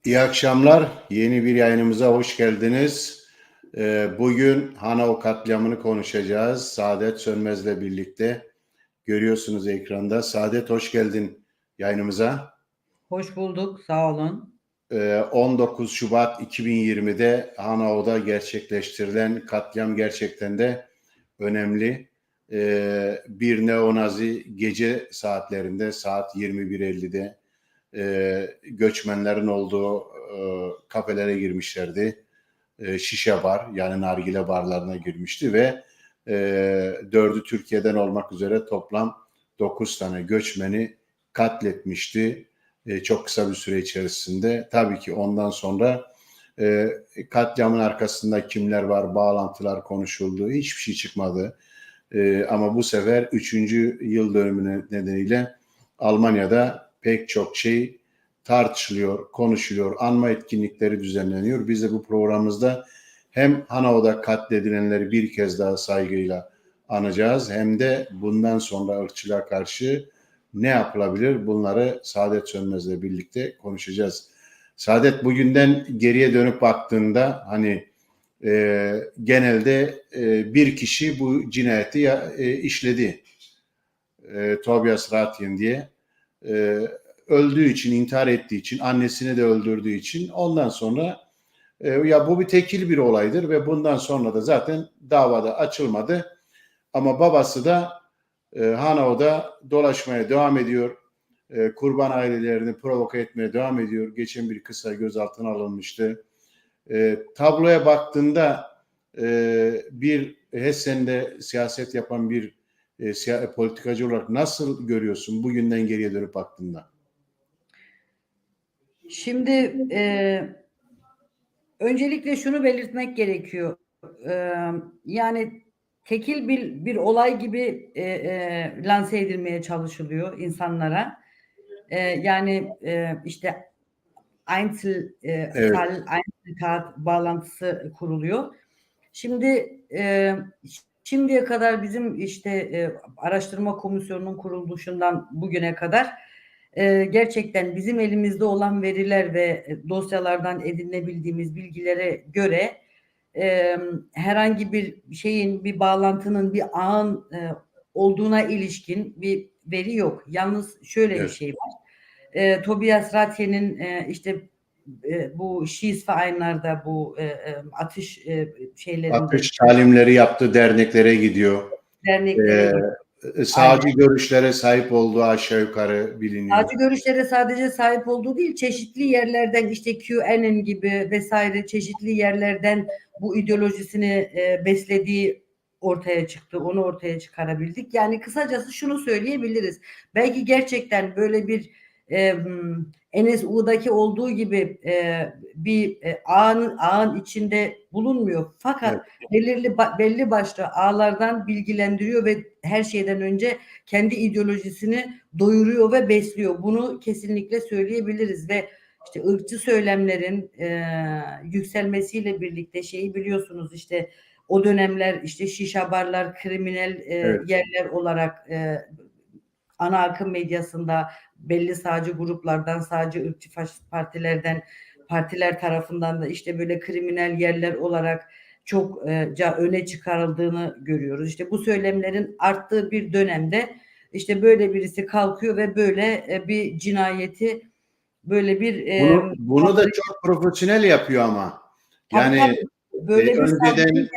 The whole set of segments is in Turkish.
İyi akşamlar. Yeni bir yayınımıza hoş geldiniz. Bugün Hanau katliamını konuşacağız. Saadet Sönmez'le birlikte. Görüyorsunuz ekranda. Saadet, hoş geldin yayınımıza. Hoş bulduk. Sağ olun. 19 Şubat 2020'de Hanau'da gerçekleştirilen katliam gerçekten de önemli. Bir neonazi gece saatlerinde, saat 21.50'de göçmenlerin olduğu kafelere girmişlerdi. Şişe bar, yani nargile barlarına girmişti ve 4'ü Türkiye'den olmak üzere toplam 9 tane göçmeni katletmişti. Çok kısa bir süre içerisinde. Tabii ki ondan sonra katliamın arkasında kimler var, bağlantılar konuşuldu. Hiçbir şey çıkmadı. Ama bu sefer 3. yıl dönümü nedeniyle Almanya'da pek çok şey tartışılıyor, konuşuluyor, anma etkinlikleri düzenleniyor. Biz de bu programımızda hem Hanau'da katledilenleri bir kez daha saygıyla anacağız, hem de bundan sonra ırkçılığa karşı ne yapılabilir, bunları Saadet Sönmez'le birlikte konuşacağız. Saadet, bugünden geriye dönüp baktığında hani genelde bir kişi bu cinayeti işledi. Tobias Rathjen diye. Öldüğü için, intihar ettiği için, annesini de öldürdüğü için, ondan sonra ya bu bir tekil bir olaydır ve bundan sonra da zaten davada açılmadı. Ama babası da Hanau'da dolaşmaya devam ediyor. Kurban ailelerini provoke etmeye devam ediyor. Geçen bir kısa gözaltına alınmıştı. Tabloya baktığında bir Hessen'de siyaset yapan bir politikacı olarak nasıl görüyorsun bugünden geriye dönüp baktığında? Şimdi öncelikle şunu belirtmek gerekiyor. Yani tekil bir olay gibi lanse edilmeye çalışılıyor insanlara. Yani işte Evet. Fall, Einzeltat bağlantısı kuruluyor. Şimdi şimdiye kadar bizim işte araştırma komisyonunun kuruluşundan bugüne kadar gerçekten bizim elimizde olan veriler ve dosyalardan edinebildiğimiz bilgilere göre herhangi bir şeyin, bir bağlantının, bir ağın olduğuna ilişkin bir veri yok. Yalnız şöyle bir şey var. Tobias Rathjen'in işte bu Schießvereinlerde, bu atış şeylerinde, Atış talimleri yaptı, derneklere gidiyor. derneklere gidiyor. Sağcı görüşlere sahip olduğu aşağı yukarı biliniyor. Sağcı görüşlere sadece sahip olduğu değil, çeşitli yerlerden işte QAnon gibi vesaire çeşitli yerlerden bu ideolojisini beslediği ortaya çıktı. Onu ortaya çıkarabildik. Yani kısacası şunu söyleyebiliriz. Belki gerçekten böyle bir NSU'daki olduğu gibi bir ağın içinde bulunmuyor. Fakat belli başlı ağlardan bilgilendiriyor ve her şeyden önce kendi ideolojisini doyuruyor ve besliyor. Bunu kesinlikle söyleyebiliriz ve işte ırkçı söylemlerin yükselmesiyle birlikte şeyi biliyorsunuz, işte o dönemler işte şişa barlar kriminal yerler olarak ana akım medyasında belli sağcı gruplardan, sağcı ırkçı faşist partiler tarafından da işte böyle kriminal yerler olarak çok öne çıkarıldığını görüyoruz. İşte bu söylemlerin arttığı bir dönemde işte böyle birisi kalkıyor ve böyle bir cinayeti, böyle bir bunu da çok profesyonel yapıyor ama. Yani tabii, böyle bir önceden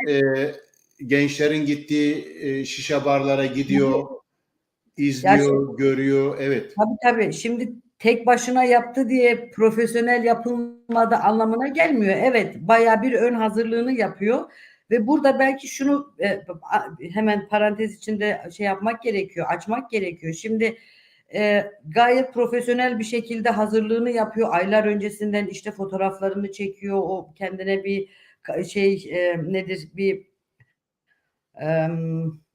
gençlerin gittiği şişe barlara gidiyor, izliyor, görüyor. Evet. Tabii. Şimdi tek başına yaptı diye profesyonel yapılmadı anlamına gelmiyor. Evet, bayağı bir ön hazırlığını yapıyor ve burada belki şunu hemen parantez içinde şey yapmak gerekiyor, açmak gerekiyor. Şimdi gayet profesyonel bir şekilde hazırlığını yapıyor. Aylar öncesinden işte fotoğraflarını çekiyor. O kendine bir şey nedir bir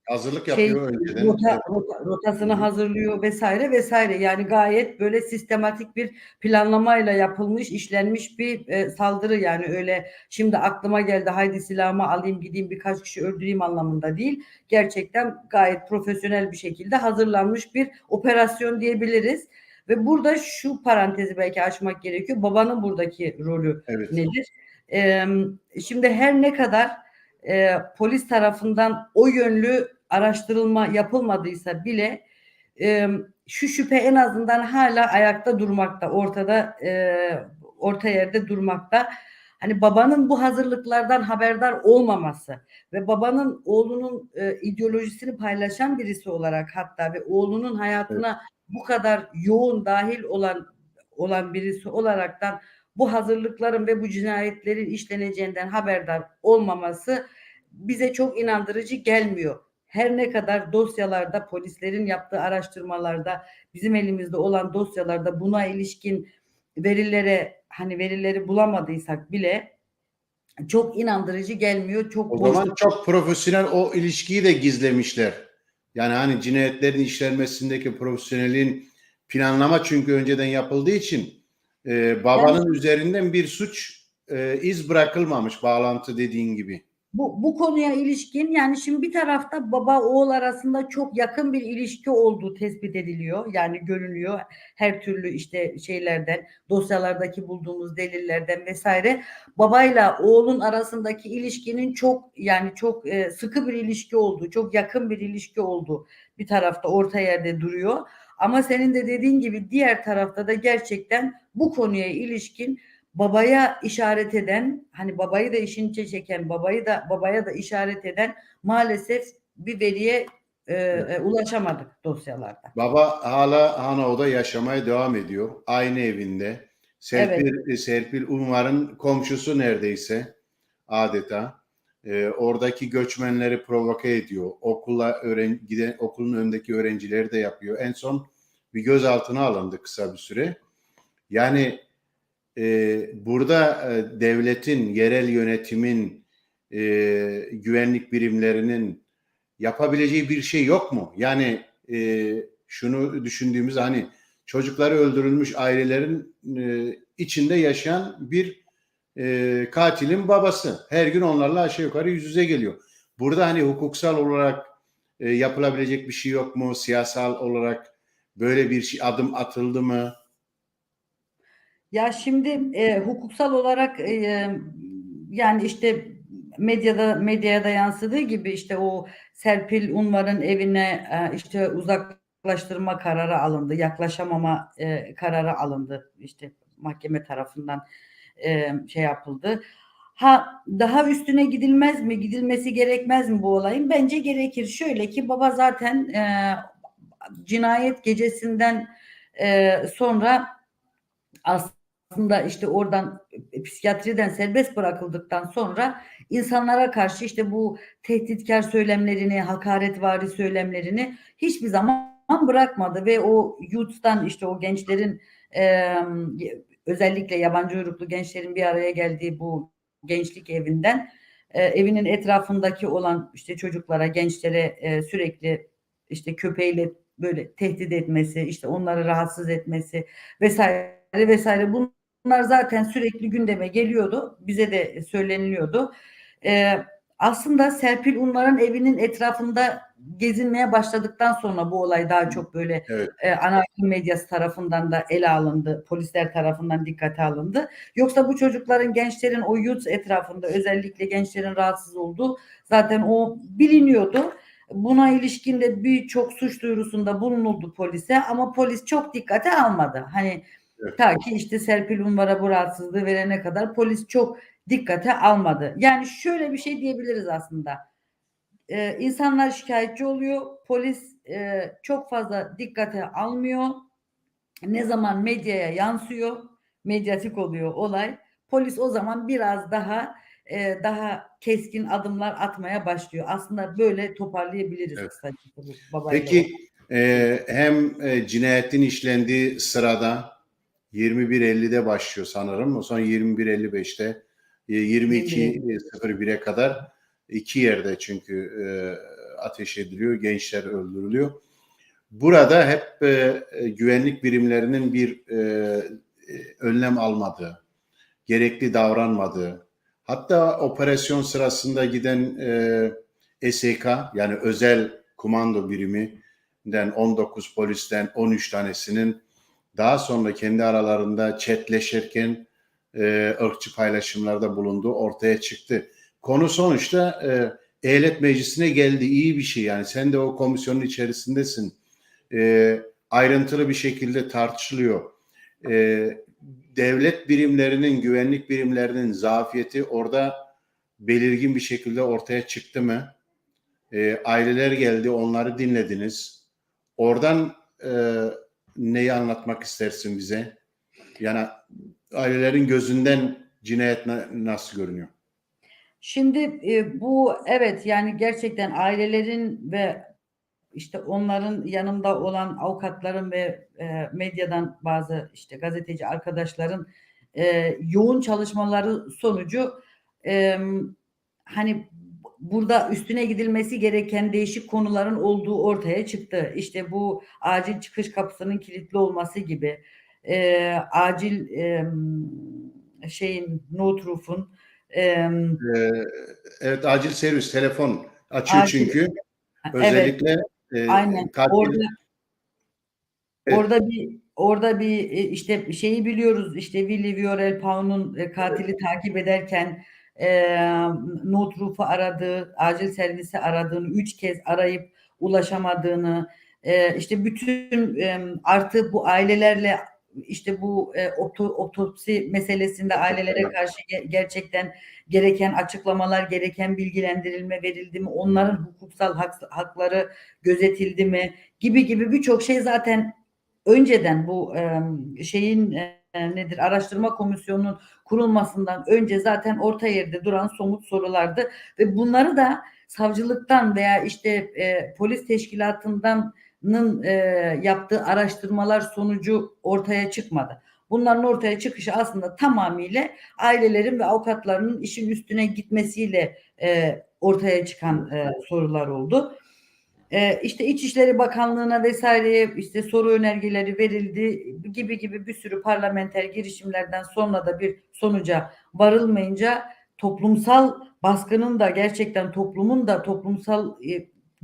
Hazırlık şey yapıyor önceden. Evet. Hı rotasını hı. hazırlıyor vesaire vesaire. Yani gayet böyle sistematik bir planlamayla yapılmış, işlenmiş bir saldırı. Yani öyle şimdi aklıma geldi haydi silahımı alayım gideyim birkaç kişi öldüreyim anlamında değil. Gerçekten gayet profesyonel bir şekilde hazırlanmış bir operasyon diyebiliriz. Ve burada şu parantezi belki açmak gerekiyor. Babanın buradaki rolü Evet. nedir? Ee, Şimdi her ne kadar polis tarafından o yönlü araştırılma yapılmadıysa bile şu şüphe en azından hala ayakta durmakta, ortada orta yerde durmakta. Hani babanın bu hazırlıklardan haberdar olmaması ve babanın oğlunun ideolojisini paylaşan birisi olarak hatta ve oğlunun Evet. hayatına bu kadar yoğun dahil olan birisi olaraktan bu hazırlıkların ve bu cinayetlerin işleneceğinden haberdar olmaması bize çok inandırıcı gelmiyor. Her ne kadar dosyalarda, polislerin yaptığı araştırmalarda, bizim elimizde olan dosyalarda buna ilişkin verileri bulamadıysak bile çok inandırıcı gelmiyor. O Çok zaman boşluk. çok profesyonel o ilişkiyi de gizlemişler. Yani hani cinayetlerin işlenmesindeki profesyonelin planlama çünkü önceden yapıldığı için Yani babanın üzerinden bir suç iz bırakılmamış bağlantı dediğin gibi. bu konuya ilişkin yani şimdi bir tarafta baba oğul arasında çok yakın bir ilişki olduğu tespit ediliyor. Yani görünüyor her türlü işte şeylerden, dosyalardaki bulduğumuz delillerden vesaire. Babayla oğlun arasındaki ilişkinin çok sıkı bir ilişki olduğu, çok yakın bir ilişki olduğu bir tarafta orta yerde duruyor. Ama senin de dediğin gibi diğer tarafta da gerçekten bu konuya ilişkin babaya işaret eden, hani babayı da işin içine çeken, babaya da işaret eden maalesef bir veriye Evet. ulaşamadık dosyalarda. Baba hala Hanao'da yaşamaya devam ediyor. Aynı evinde. Evet. Serpil Unvar'ın komşusu neredeyse adeta. Oradaki göçmenleri provoke ediyor. Okulun önündeki öğrencileri de yapıyor. En son bir gözaltına alındı kısa bir süre. Yani burada devletin, yerel yönetimin, güvenlik birimlerinin yapabileceği bir şey yok mu? Yani şunu düşündüğümüz hani çocukları öldürülmüş ailelerin içinde yaşayan bir katilin babası. Her gün onlarla aşağı yukarı yüz yüze geliyor. Burada hani hukuksal olarak yapılabilecek bir şey yok mu? Siyasal olarak böyle bir şey adım atıldı mı? Ya şimdi hukuksal olarak yani işte medyaya da yansıdığı gibi işte o Serpil Unvar'ın evine işte uzaklaştırma kararı alındı, yaklaşamama kararı alındı işte mahkeme tarafından şey yapıldı. Ha daha üstüne gidilmez mi? Gidilmesi gerekmez mi bu olayın? Bence gerekir. Şöyle ki baba zaten cinayet gecesinden sonra aslında işte oradan psikiyatriden serbest bırakıldıktan sonra insanlara karşı işte bu tehditkar söylemlerini, hakaretvari söylemlerini hiçbir zaman bırakmadı ve o youth'tan işte o gençlerin özellikle yabancı uyruklu gençlerin bir araya geldiği bu gençlik evinden evinin etrafındaki olan işte çocuklara, gençlere sürekli işte köpeğiyle böyle tehdit etmesi, işte onları rahatsız etmesi vesaire vesaire bunlar zaten sürekli gündeme geliyordu. Bize de söyleniliyordu. Ee, Aslında Serpil Unlar'ın evinin etrafında gezinmeye başladıktan sonra bu olay daha çok böyle Evet. ana akım medyası tarafından da ele alındı. Polisler tarafından dikkate alındı. Yoksa bu çocukların, gençlerin o youth etrafında özellikle gençlerin rahatsız olduğu zaten o biliniyordu. Buna ilişkin de birçok suç duyurusunda bulunuldu polise ama polis çok dikkate almadı. Hani Evet. ta ki işte Serpil Unvar'a bu rahatsızlığı verene kadar polis çok dikkate almadı. Yani şöyle bir şey diyebiliriz aslında. İnsanlar şikayetçi oluyor. Polis çok fazla dikkate almıyor. Ne zaman medyaya yansıyor, medyatik oluyor olay, polis o zaman biraz daha keskin adımlar atmaya başlıyor. Aslında böyle toparlayabiliriz Evet. kısacası bu babayla o. Peki hem cinayetin işlendiği sırada 21.50'de başlıyor sanırım. O sonra 21.55'te 21 22.01'e kadar iki yerde çünkü ateş ediliyor, gençler öldürülüyor. Burada hep güvenlik birimlerinin bir önlem almadığı, gerekli davranmadığı, hatta operasyon sırasında giden SK yani özel komando biriminden 19 polisten 13 tanesinin daha sonra kendi aralarında chatleşirken ırkçı paylaşımlarda bulunduğu ortaya çıktı. Konu sonuçta eyalet meclisine geldi. İyi bir şey yani. Sen de o komisyonun içerisindesin. Ayrıntılı bir şekilde tartışılıyor. Devlet birimlerinin, güvenlik birimlerinin zafiyeti orada belirgin bir şekilde ortaya çıktı mı? Aileler geldi, onları dinlediniz. Oradan neyi anlatmak istersin bize? Yani ailelerin gözünden cinayet nasıl görünüyor? Şimdi bu evet yani gerçekten ailelerin ve işte onların yanında olan avukatların ve medyadan bazı işte gazeteci arkadaşların yoğun çalışmaları sonucu e, hani burada üstüne gidilmesi gereken değişik konuların olduğu ortaya çıktı. İşte bu acil çıkış kapısının kilitli olması gibi, acil şeyin notruf'un e, Evet, acil servis telefon açıyor acil çünkü evet özellikle aynen katil. Evet, orada bir işte şeyi biliyoruz işte Willy Viorel Pau'nun katili takip ederken e, Notruf'u aradığı, acil servisi aradığını, 3 kez arayıp ulaşamadığını, işte bütün artı bu ailelerle işte bu otopsi meselesinde ailelere karşı gerçekten gereken açıklamalar, gereken bilgilendirilme verildi mi, onların hukuksal hakları gözetildi mi gibi gibi birçok şey zaten önceden bu şeyin nedir araştırma komisyonunun kurulmasından önce zaten orta yerde duran somut sorulardı ve bunları da savcılıktan veya işte polis teşkilatından yaptığı araştırmalar sonucu ortaya çıkmadı. Bunların ortaya çıkışı aslında tamamıyla ailelerin ve avukatlarının işin üstüne gitmesiyle ortaya çıkan sorular oldu. İşte İçişleri Bakanlığı'na vesaireye işte soru önergeleri verildi gibi gibi bir sürü parlamenter girişimlerden sonra da bir sonuca varılmayınca toplumsal baskının da gerçekten toplumun da toplumsal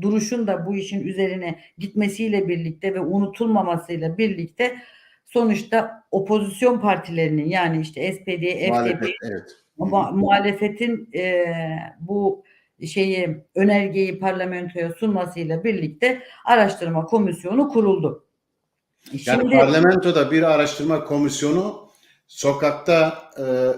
duruşun da bu işin üzerine gitmesiyle birlikte ve unutulmamasıyla birlikte sonuçta opozisyon partilerinin yani işte SPD, FDP muhalefet, evet. muhalefetin bu önergeyi parlamentoya sunmasıyla birlikte araştırma komisyonu kuruldu. Yani Şimdi parlamentoda bir araştırma komisyonu sokakta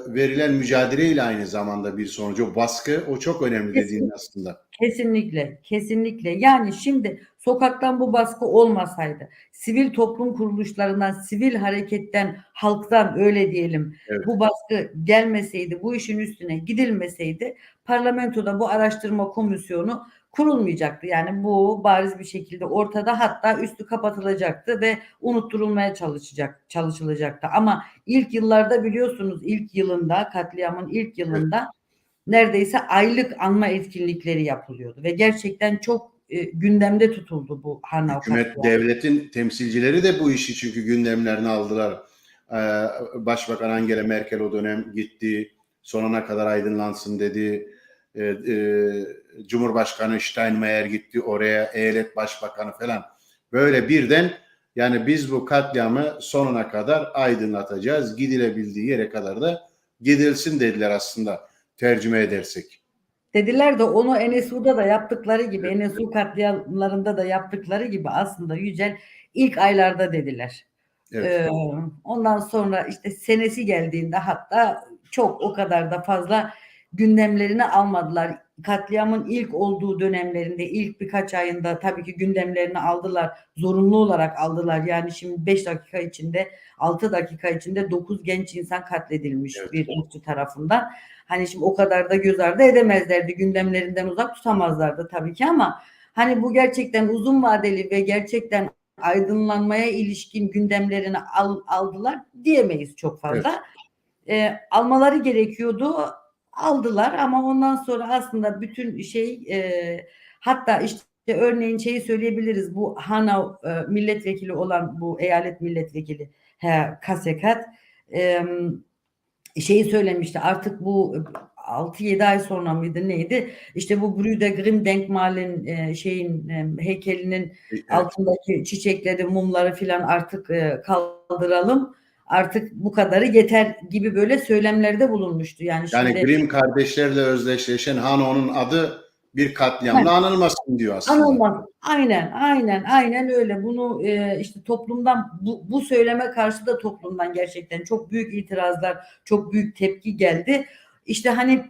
verilen mücadeleyle aynı zamanda bir sonucu baskı o çok önemli dediğin kesin, aslında. kesinlikle, kesinlikle. Yani şimdi sokaktan bu baskı olmasaydı, sivil toplum kuruluşlarından, sivil hareketten, halktan öyle diyelim, Evet. bu baskı gelmeseydi, bu işin üstüne gidilmeseydi, parlamentoda bu araştırma komisyonu kurulmayacaktı. Yani bu bariz bir şekilde ortada, hatta üstü kapatılacaktı ve unutturulmaya çalışılacaktı. Ama ilk yıllarda biliyorsunuz, ilk yılında, katliamın ilk Evet. yılında neredeyse aylık anma etkinlikleri yapılıyordu ve gerçekten çok gündemde tutuldu bu Hanau Hükümet, katliamı. devletin temsilcileri de bu işi çünkü gündemlerine aldılar. Başbakan Angela Merkel o dönem gitti, sonuna kadar aydınlansın dedi. Cumhurbaşkanı Steinmeier gitti oraya, eyalet başbakanı falan. Böyle birden yani biz bu katliamı sonuna kadar aydınlatacağız. Gidilebildiği yere kadar da gidilsin dediler aslında tercüme edersek. Dediler de onu NSU'da da yaptıkları gibi, NSU katliamlarında da yaptıkları gibi aslında Yücel ilk aylarda dediler. Evet. Ee, Ondan sonra işte senesi geldiğinde hatta çok o kadar da fazla gündemlerine almadılar. katliamın ilk olduğu dönemlerinde, ilk birkaç ayında tabii ki gündemlerini aldılar. Zorunlu olarak aldılar. Yani şimdi 5 dakika içinde, 6 dakika içinde 9 genç insan katledilmiş Evet. bir ırkçı tarafından. Hani şimdi o kadar da göz ardı edemezlerdi. Gündemlerinden uzak tutamazlardı tabii ki, ama hani bu gerçekten uzun vadeli ve gerçekten aydınlanmaya ilişkin gündemlerini aldılar diyemeyiz çok Evet. fazla. Almaları gerekiyordu, aldılar, ama ondan sonra aslında bütün hatta işte örneğin şeyi söyleyebiliriz, bu Hanau milletvekili olan bu eyalet milletvekili Kasekat şeyi söylemişti, artık bu 6-7 ay sonra mıydı neydi? İşte bu Brüder Grimm Denkmal'in heykelinin Evet. altındaki çiçekleri, mumları filan artık kaldıralım. Artık bu kadarı yeter gibi böyle söylemlerde bulunmuştu. Yani Yani şimdi Grimm kardeşlerle özdeşleşen Hano'nun adı bir katliamla anılmasın diyor aslında. anılmaz. Aynen öyle. Bunu işte toplumdan bu söyleme karşı da toplumdan gerçekten çok büyük itirazlar, çok büyük tepki geldi. İşte hani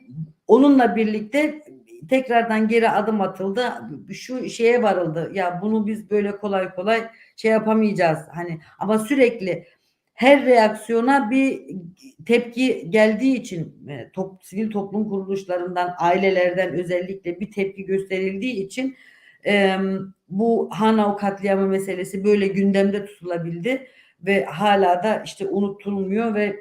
onunla birlikte tekrardan geri adım atıldı. Şu şeye varıldı. Ya bunu biz böyle kolay kolay şey yapamayacağız. Hani ama sürekli her reaksiyona bir tepki geldiği için sivil toplum kuruluşlarından, ailelerden özellikle bir tepki gösterildiği için bu Hanau katliamı meselesi böyle gündemde tutulabildi ve hala da işte unutulmuyor ve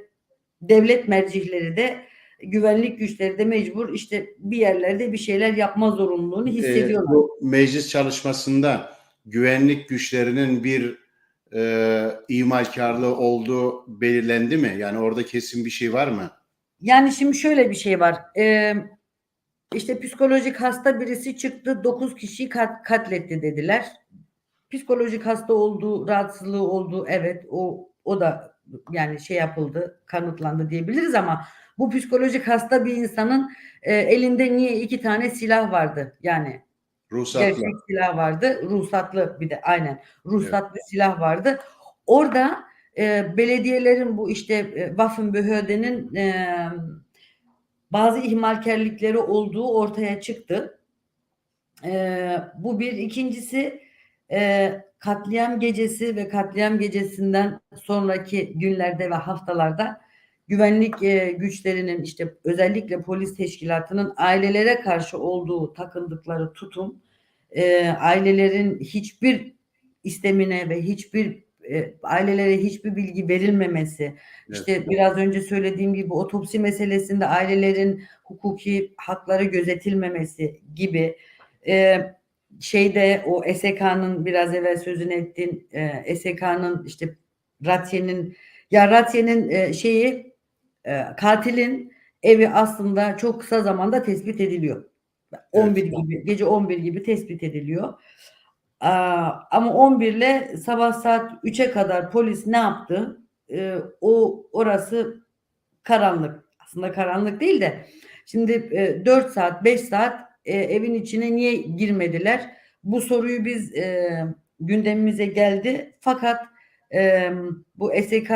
devlet mercileri de, güvenlik güçleri de mecbur işte bir yerlerde bir şeyler yapma zorunluluğunu hissediyorlar. Bu meclis çalışmasında güvenlik güçlerinin bir imalkarlığı olduğu belirlendi mi? Yani orada kesin bir şey var mı? Yani şimdi şöyle bir şey var. İşte psikolojik hasta birisi çıktı, 9 kişiyi katletti dediler. Psikolojik hasta olduğu, rahatsızlığı olduğu, evet, o da yani şey yapıldı, kanıtlandı diyebiliriz, ama bu psikolojik hasta bir insanın elinde niye 2 tane silah vardı? Yani Ruhsatla. gerçek silah vardı, ruhsatlı, bir de aynen Evet. ruhsatlı silah vardı. Orada belediyelerin bu işte Waffenbehörde'nin bazı ihmalkarlıkları olduğu ortaya çıktı. Bu bir. İkincisi, katliam gecesi ve katliam gecesinden sonraki günlerde ve haftalarda güvenlik güçlerinin, işte özellikle polis teşkilatının ailelere karşı olduğu takındıkları tutum, ailelerin hiçbir istemine ve ailelere hiçbir bilgi verilmemesi, Evet. işte biraz önce söylediğim gibi otopsi meselesinde ailelerin hukuki hakları gözetilmemesi gibi, o SK'nın biraz evvel sözünü ettiğin SK'nın işte Ratye'nin katilin evi aslında çok kısa zamanda tespit ediliyor. 11 Evet. gibi, gece 11 gibi tespit ediliyor. Ama 11 ile sabah saat 3'e kadar polis ne yaptı? Orası karanlık. Aslında karanlık değil de şimdi 4 saat, 5 saat evin içine niye girmediler? Bu soruyu biz gündemimize geldi. Fakat bu SK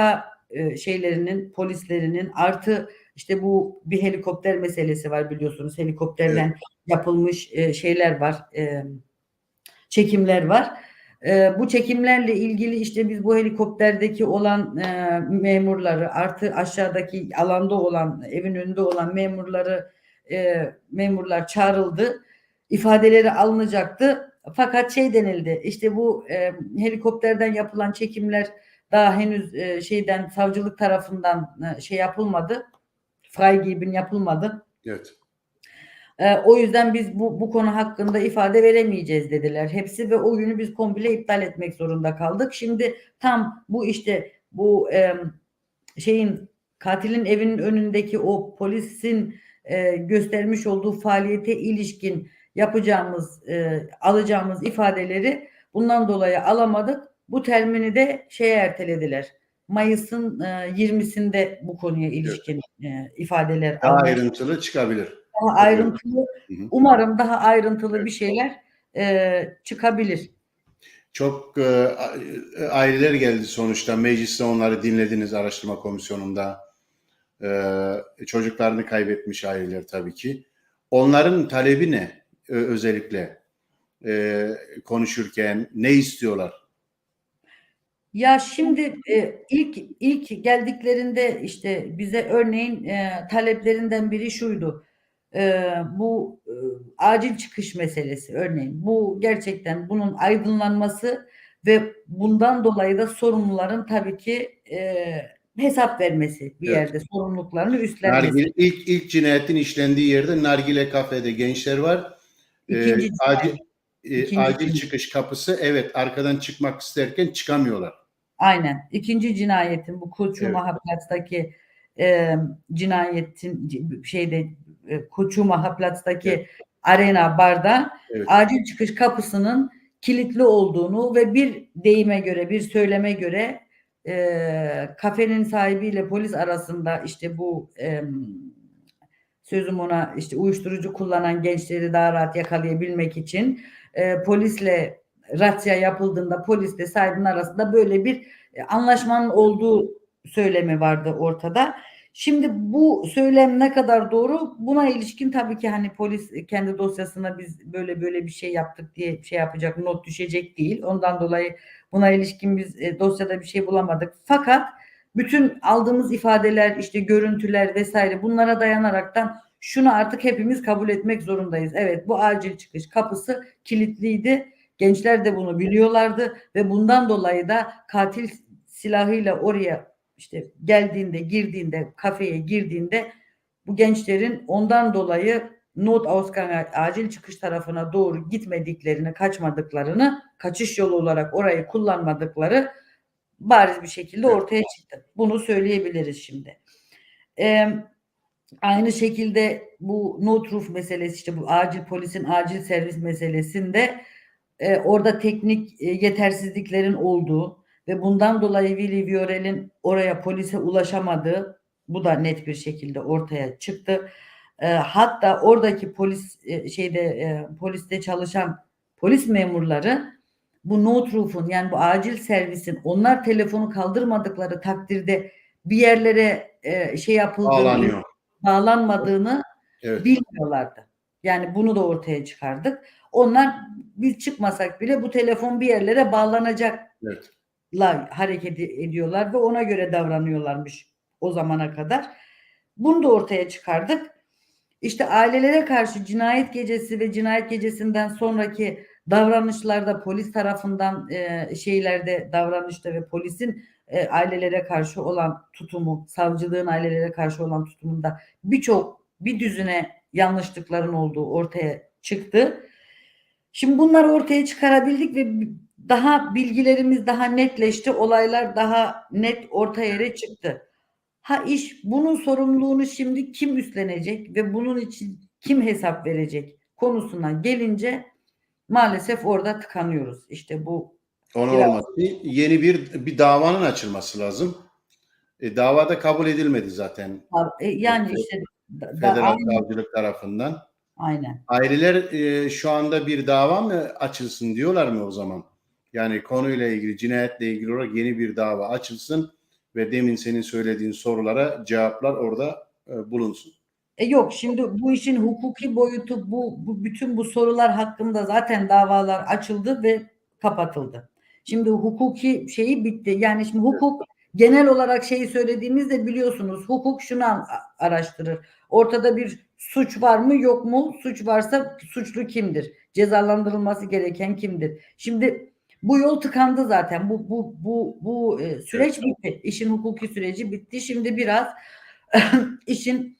polislerinin, artı işte bu bir helikopter meselesi var, biliyorsunuz. Helikopterden yapılmış şeyler var. Çekimler var. Bu çekimlerle ilgili işte biz bu helikopterdeki olan memurları, artı aşağıdaki alanda olan, evin önünde olan memurlar çağrıldı. İfadeleri alınacaktı. Fakat şey denildi, işte bu helikopterden yapılan çekimler daha henüz savcılık tarafından şey yapılmadı. Freigebung yapılmadı. Evet. O yüzden biz bu konu hakkında ifade veremeyeceğiz dediler hepsi ve o günü biz komple iptal etmek zorunda kaldık. Şimdi tam bu işte bu katilin evinin önündeki o polisin göstermiş olduğu faaliyete ilişkin alacağımız ifadeleri bundan dolayı alamadık. Bu termini de ertelediler. Mayıs'ın 20'sinde bu konuya ilişkin ifadeler Daha almak. ayrıntılı çıkabilir. Daha ayrıntılı, umarım daha ayrıntılı Evet. bir şeyler çıkabilir. Çok aileler geldi sonuçta. Mecliste onları dinlediniz araştırma komisyonunda. Çocuklarını kaybetmiş aileler tabii ki. Onların talebi ne? Özellikle konuşurken ne istiyorlar? Ya şimdi ilk geldiklerinde işte bize örneğin taleplerinden biri şuydu. Bu acil çıkış meselesi örneğin. Bu gerçekten bunun aydınlanması ve bundan dolayı da sorumluların tabii ki hesap vermesi bir Evet. yerde sorumluluklarını üstlenmesi. Nargile, ilk cinayetin işlendiği yerde nargile kafede gençler var. İkinci Acil cinayet, ikinci acil çıkış kapısı, evet, arkadan çıkmak isterken çıkamıyorlar. aynen. İkinci cinayetin bu Evet, Koçuma Platz'taki cinayetin şeyde Koçuma evet, Platz'taki arena barda evet, acil çıkış kapısının kilitli olduğunu ve bir deyime göre, bir söyleme göre kafenin sahibiyle polis arasında işte bu sözüm ona işte uyuşturucu kullanan gençleri daha rahat yakalayabilmek için polisle razzia yapıldığında polisle sahibinin arasında böyle bir anlaşmanın olduğu söylemi vardı ortada. Şimdi bu söylem ne kadar doğru? Buna ilişkin tabii ki hani polis kendi dosyasına biz böyle bir şey yaptık diye şey yapacak, not düşecek değil. Ondan dolayı buna ilişkin biz dosyada bir şey bulamadık. Fakat bütün aldığımız ifadeler, işte görüntüler vesaire bunlara dayanaraktan şunu artık hepimiz kabul etmek zorundayız. Evet, bu acil çıkış kapısı kilitliydi. Gençler de bunu biliyorlardı ve bundan dolayı da katil silahıyla oraya işte geldiğinde, girdiğinde, kafeye girdiğinde bu gençlerin ondan dolayı Notausgang'a acil çıkış tarafına doğru gitmediklerini, kaçmadıklarını, kaçış yolu olarak orayı kullanmadıkları bariz bir şekilde evet. ortaya çıktı. Bunu söyleyebiliriz şimdi. Aynı şekilde bu notruf meselesi işte bu acil polisin acil servis meselesinde orada teknik yetersizliklerin olduğu ve bundan dolayı Willy Viorel'in oraya polise ulaşamadığı bu da net bir şekilde ortaya çıktı. Hatta oradaki polis poliste çalışan polis memurları bu notruf'un yani bu acil servisin onlar telefonu kaldırmadıkları takdirde bir yerlere şey yapıldığını Bağlanıyor. bağlanmadığını Evet, bilmiyorlardı. Yani bunu da ortaya çıkardık. Onlar biz çıkmasak bile bu telefon bir yerlere bağlanacakla evet. hareket ediyorlar ve ona göre davranıyorlarmış o zamana kadar. Bunu da ortaya çıkardık. İşte ailelere karşı cinayet gecesi ve cinayet gecesinden sonraki davranışlarda polis tarafından şeylerde davranışta ve polisin ailelere karşı olan tutumu, savcılığın ailelere karşı olan tutumunda bir düzine yanlışlıkların olduğu ortaya çıktı. Şimdi bunları ortaya çıkarabildik ve daha bilgilerimiz daha netleşti, olaylar daha net orta yere çıktı. Bunun sorumluluğunu şimdi kim üstlenecek ve bunun için kim hesap verecek konusuna gelince maalesef orada tıkanıyoruz. İşte bu Onu biraz olması yeni bir davanın açılması lazım. Davada kabul edilmedi zaten yani işte federal aynen, savcılık tarafından. aynen. Aileler şu anda bir dava mı açılsın diyorlar mı o zaman? Yani konuyla ilgili, cinayetle ilgili olarak yeni bir dava açılsın ve demin senin söylediğin sorulara cevaplar orada bulunsun. Yok şimdi bu işin hukuki boyutu bu bütün bu sorular hakkında zaten davalar açıldı ve kapatıldı. Şimdi hukuki şeyi bitti. Yani şimdi hukuk genel olarak şeyi söylediğimizde biliyorsunuz hukuk şunu araştırır. Ortada bir suç var mı yok mu? Suç varsa suçlu kimdir? Cezalandırılması gereken kimdir? Şimdi bu yol tıkandı zaten. Bu Evet, süreç bitti. İşin hukuki süreci bitti. Şimdi biraz işin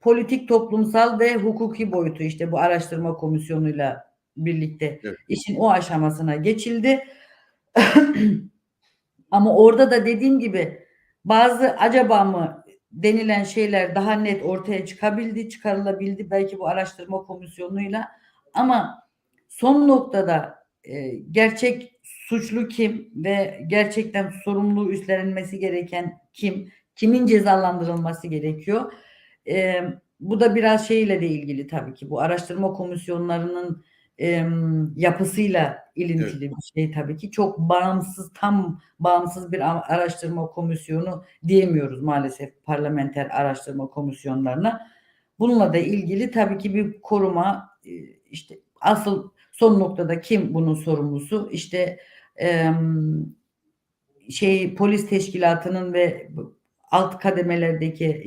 politik, toplumsal ve hukuki boyutu işte bu araştırma komisyonuyla birlikte evet, işin o aşamasına geçildi. Ama orada da dediğim gibi bazı acaba mı denilen şeyler daha net ortaya çıkarılabildi belki bu araştırma komisyonuyla. Ama son noktada gerçek suçlu kim ve gerçekten sorumluluğu üstlenilmesi gereken kim, kimin cezalandırılması gerekiyor? Bu da biraz şeyle de ilgili tabii ki bu araştırma komisyonlarının yapısıyla evet. ilintili bir şey tabii ki. Çok tam bağımsız bir araştırma komisyonu diyemiyoruz maalesef parlamenter araştırma komisyonlarına. bununla da ilgili tabii ki bir koruma, işte asıl son noktada kim bunun sorumlusu? İşte polis teşkilatının ve alt kademelerdeki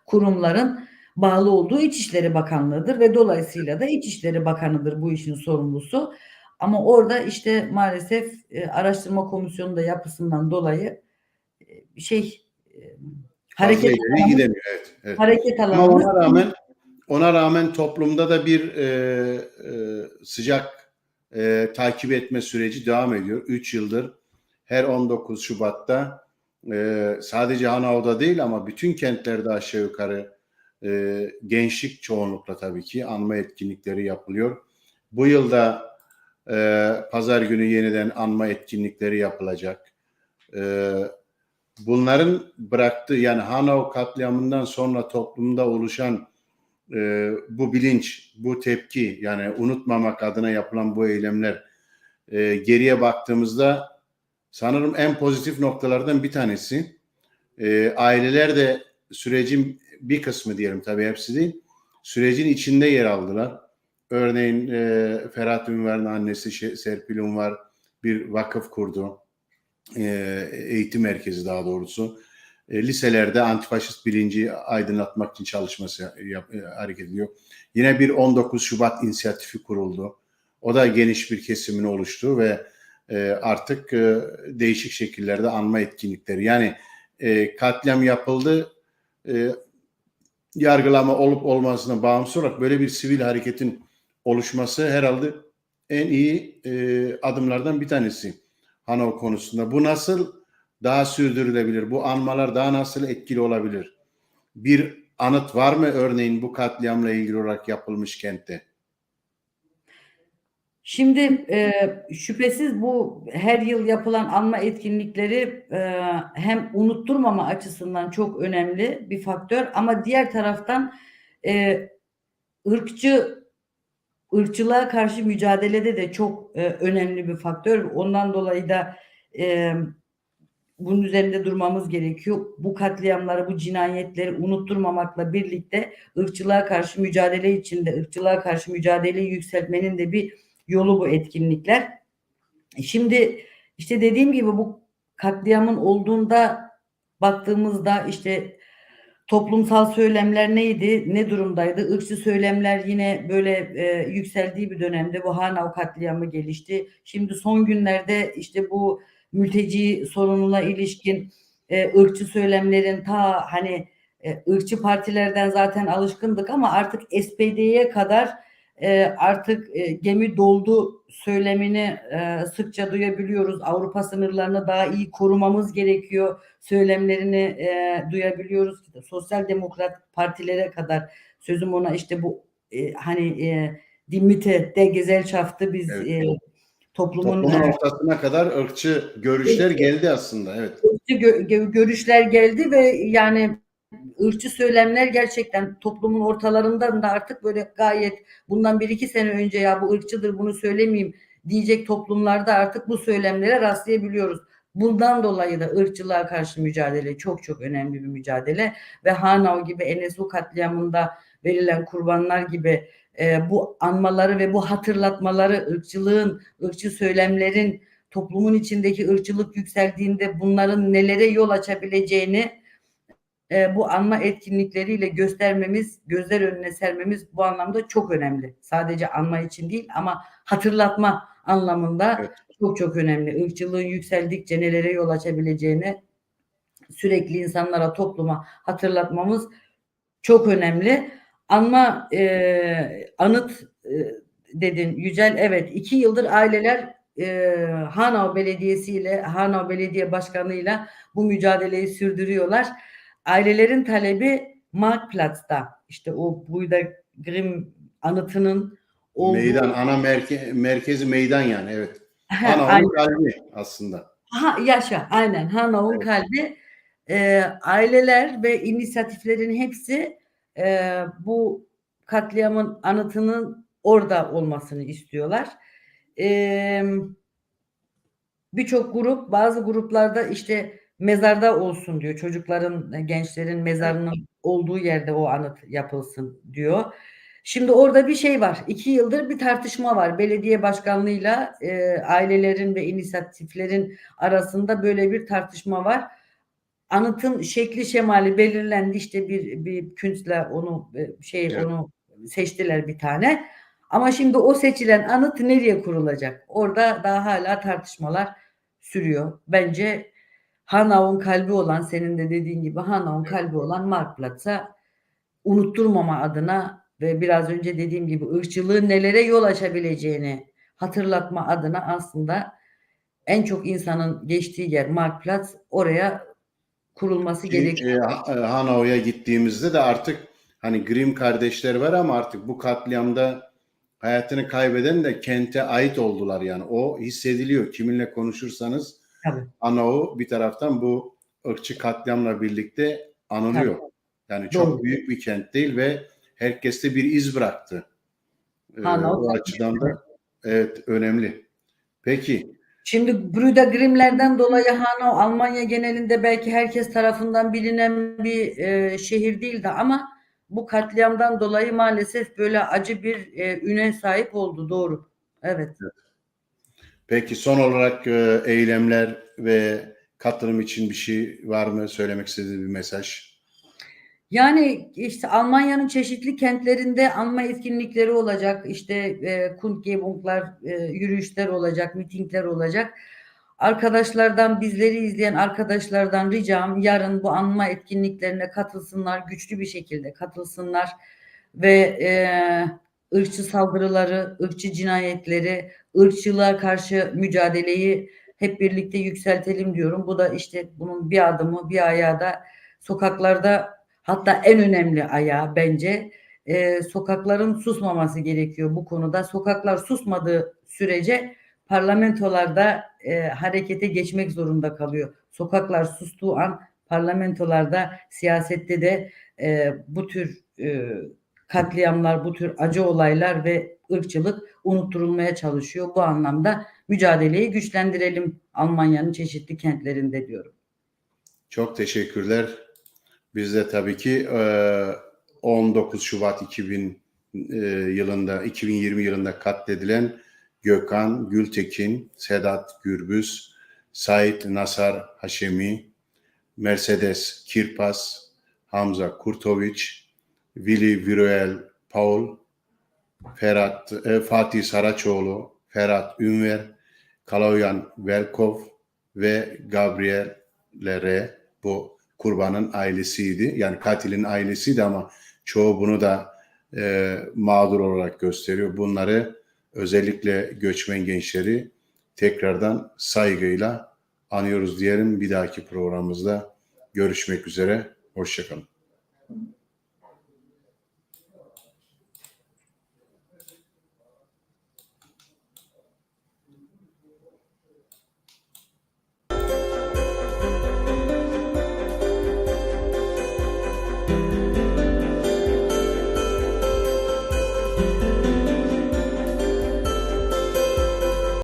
kurumların bağlı olduğu İçişleri Bakanlığı'dır ve dolayısıyla da İçişleri Bakanı'dır bu işin sorumlusu. Ama orada işte maalesef araştırma komisyonu da yapısından dolayı şey e, Fazla hareket ileri alanımız gidemiyor. Evet, evet. hareket Ama alanımız ona rağmen toplumda da bir sıcak takip etme süreci devam ediyor. 3 yıldır her 19 Şubat'ta sadece Hanao'da değil ama bütün kentlerde aşağı yukarı gençlik çoğunlukla tabii ki anma etkinlikleri yapılıyor. Bu yılda pazar günü yeniden anma etkinlikleri yapılacak. Bunların bıraktığı, yani Hanau katliamından sonra toplumda oluşan bu bilinç, bu tepki, yani unutmamak adına yapılan bu eylemler, geriye baktığımızda sanırım en pozitif noktalardan bir tanesi. Aileler de sürecin bir kısmı, diyelim, tabii hepsi değil, sürecin içinde yer aldılar. Örneğin Ferhat Ünver'in annesi Serpil Ünver bir vakıf kurdu. Eğitim merkezi daha doğrusu. Liselerde antifaşist bilinci aydınlatmak için çalışması hareket ediyor. Yine bir 19 Şubat inisiyatifi kuruldu. O da geniş bir kesimini oluştu ve artık değişik şekillerde anma etkinlikleri. Yani katliam yapıldı, yargılama olup olmasına bağımsız olarak böyle bir sivil hareketin oluşması herhalde en iyi adımlardan bir tanesi Hanau konusunda. Bu nasıl daha sürdürülebilir? Bu anmalar daha nasıl etkili olabilir? Bir anıt var mı örneğin bu katliamla ilgili olarak yapılmış kentte? Şimdi şüphesiz bu her yıl yapılan anma etkinlikleri hem unutturmama açısından çok önemli bir faktör ama diğer taraftan e, ırkçılığa karşı mücadelede de çok önemli bir faktör. Ondan dolayı da e, bunun üzerinde durmamız gerekiyor. Bu katliamları, bu cinayetleri unutturmamakla birlikte ırkçılığa karşı mücadele içinde, ırkçılığa karşı mücadeleyi yükseltmenin de bir yolu bu etkinlikler. Şimdi işte dediğim gibi bu katliamın olduğunda baktığımızda işte toplumsal söylemler neydi, ne durumdaydı? Irkçı söylemler yine böyle yükseldiği bir dönemde bu Hanau katliamı gelişti. Şimdi son günlerde işte bu mülteci sorununa ilişkin ırkçı söylemlerin ırkçı partilerden zaten alışkındık ama artık SPD'ye kadar artık gemi doldu söylemini sıkça duyabiliyoruz. Avrupa sınırlarını daha iyi korumamız gerekiyor söylemlerini duyabiliyoruz. Sosyal demokrat partilere kadar sözüm ona işte bu Die Mitte der Gesellschaft'ı biz Evet. toplumun Toplumun ortasına kadar ırkçı görüşler geldi aslında. Evet. görüşler geldi ve yani ırkçı söylemler gerçekten toplumun ortalarından da artık böyle gayet bundan 1-2 sene önce ya bu ırkçıdır bunu söylemeyeyim diyecek toplumlarda artık bu söylemlere rastlayabiliyoruz. Bundan dolayı da ırkçılığa karşı mücadele çok çok önemli bir mücadele ve Hanau gibi NSU katliamında verilen kurbanlar gibi bu anmaları ve bu hatırlatmaları ırkçı söylemlerin toplumun içindeki ırkçılık yükseldiğinde bunların nelere yol açabileceğini bu anma etkinlikleriyle göstermemiz, gözler önüne sermemiz bu anlamda çok önemli. Sadece anma için değil ama hatırlatma anlamında Evet. çok çok önemli. Irkçılığın yükseldikçe nelere yol açabileceğini sürekli insanlara, topluma hatırlatmamız çok önemli. Anma anıt dedin Yücel. Evet, 2 yıldır aileler Hanau Belediyesi ile Hanau Belediye Başkanı'yla bu mücadeleyi sürdürüyorlar. Ailelerin talebi Marktplatz'ta işte o Brüder Grimm anıtının olduğu Meydan, merkezi meydan yani, evet. Hanau'nun aynen. kalbi aslında. Yaşa aynen Hanau'nun Evet. kalbi. Aileler ve inisiyatiflerin hepsi bu katliamın anıtının orada olmasını istiyorlar. Birçok bazı gruplarda işte mezarda olsun diyor. Çocukların, gençlerin mezarının olduğu yerde o anıt yapılsın diyor. Şimdi orada bir şey var. 2 yıldır bir tartışma var. Belediye başkanlığıyla ailelerin ve inisiyatiflerin arasında böyle bir tartışma var. Anıtın şekli şemali belirlendi. İşte bir künstler onu Evet. onu seçtiler bir tane. Ama şimdi o seçilen anıt nereye kurulacak? Orada daha hala tartışmalar sürüyor. Bence Hanau'nun kalbi olan, senin de dediğin gibi Hanau'nun kalbi olan Marktplatz'a unutturmama adına ve biraz önce dediğim gibi ırkçılığın nelere yol açabileceğini hatırlatma adına aslında en çok insanın geçtiği yer Marktplatz, oraya kurulması gerekiyor. Hanoi'ye gittiğimizde de artık hani Grimm kardeşler var ama artık bu katliamda hayatını kaybeden de kente ait oldular yani. O hissediliyor. Kiminle konuşursanız Tabii, Hanau bir taraftan bu ırkçı katliamla birlikte tabii. anılıyor. Yani Doğru. çok büyük bir kent değil ve herkeste bir iz bıraktı. Hanau O tabii. açıdan da evet önemli. Peki. Şimdi Brüder Grimm'lerden dolayı Hanau Almanya genelinde belki herkes tarafından bilinen bir şehir değildi ama bu katliamdan dolayı maalesef böyle acı bir üne sahip oldu. Doğru. Evet. Peki son olarak eylemler ve katılım için bir şey var mı? Söylemek istediğiniz bir mesaj? Yani işte Almanya'nın çeşitli kentlerinde anma etkinlikleri olacak. İşte Kundgebung'lar, yürüyüşler olacak, mitingler olacak. Arkadaşlardan, bizleri izleyen arkadaşlardan ricam yarın bu anma etkinliklerine katılsınlar, güçlü bir şekilde katılsınlar ve ırkçı saldırıları, ırkçı cinayetleri, ırkçılığa karşı mücadeleyi hep birlikte yükseltelim diyorum. Bu da işte bunun bir adımı, bir ayağı da sokaklarda. Hatta en önemli ayağı bence sokakların susmaması gerekiyor bu konuda. Sokaklar susmadığı sürece parlamentolarda harekete geçmek zorunda kalıyor. Sokaklar sustuğu an parlamentolarda, siyasette de bu tür katliamlar, bu tür acı olaylar ve ırkçılık unutturulmaya çalışıyor. Bu anlamda mücadeleyi güçlendirelim Almanya'nın çeşitli kentlerinde diyorum. Çok teşekkürler. Biz de tabii ki 19 Şubat 2020 yılında katledilen Gökhan Gültekin, Sedat Gürbüz, Said Nasar Haşemi, Mercedes Kirpas, Hamza Kurtoviç, Willy Viruel Paul, Fatih Saraçoğlu, Ferhat Ünver, Kaloyan Velkov ve Gabriel Lere bu kurbanın ailesiydi. Yani katilin ailesiydi ama çoğu bunu da mağdur olarak gösteriyor. Bunları özellikle göçmen gençleri tekrardan saygıyla anıyoruz diyelim. Bir dahaki programımızda görüşmek üzere. Hoşça kalın.